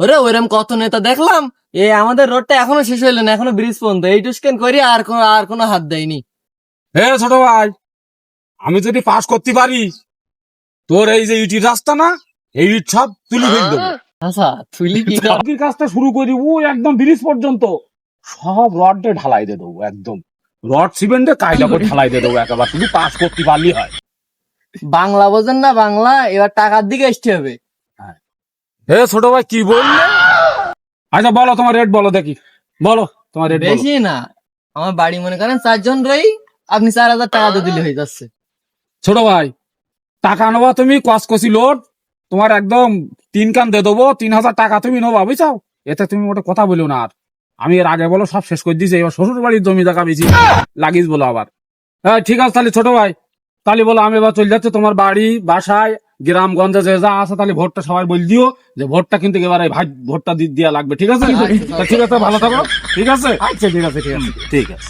ওরে ওইরকম কত নেতা দেখলাম, আমাদের রোডটা এখনো শেষ হইলো না, এখনো ব্রিজ পর্যন্ত এইটু স্ক্যান করি, আর কোনো হাত দেয়নি। হে ছোট ভাই, আমি যদি পাস করতে পারি, তোর এই যে ইটির রাস্তা না, এই ইট সব তুলে ফেল দেবো। আচ্ছা তুইলি কি চাকরির কাজটা শুরু করি ও একদম ব্রিজ পর্যন্ত সব রড দিয়ে ঢালাই দিয়ে দেবো, একদম রড সিমেন্টে কায়দা করে ঢালাই দিয়ে দেবো একেবারে, শুধু পাস করতে পারলি হয়। বাংলা বোঝেন না, বাংলা এবার টাকার দিকে আসতে হবে। হে ছোট ভাই কি বললে? আচ্ছা বলো তোমার রেট বলো দেখি, বলো তোমার রেট বলো। বেশি না, আমার বাড়ি মনে করেন 4 জন রই, আপনি 4,000 টাকা তো দিলে হয়ে যাচ্ছে। ছোট ভাই টাকা নেবা তুমি, কসকসি লোড, তোমার একদম 3 কান দিয়ে দেবো, 3,000 টাকা তুমি নেবা, বুঝাও? এতে তুমি ওটা কথা বলো না আর। আমি এর আগে বলো সব শেষ করে দিয়েছি, এবার শ্বশুর বাড়ির জমি জায়গা বেশি লাগিস বলো আবার। হ্যাঁ ঠিক আছে তাহলে ছোট ভাই, তাহলে বলো আমি এবার চলে যাচ্ছে তোমার বাড়ি বাসায়, গ্রামগঞ্জে যে যা আছে, তাহলে ভোটটা সবাই বল দিও যে ভোটটা কিন্তু এবারে ভাই ভোটটা দিয়া লাগবে, ঠিক আছে? তা ঠিক আছে, ভালো থাকো, ঠিক আছে? আচ্ছা ঠিক আছে, ঠিক আছে, ঠিক আছে।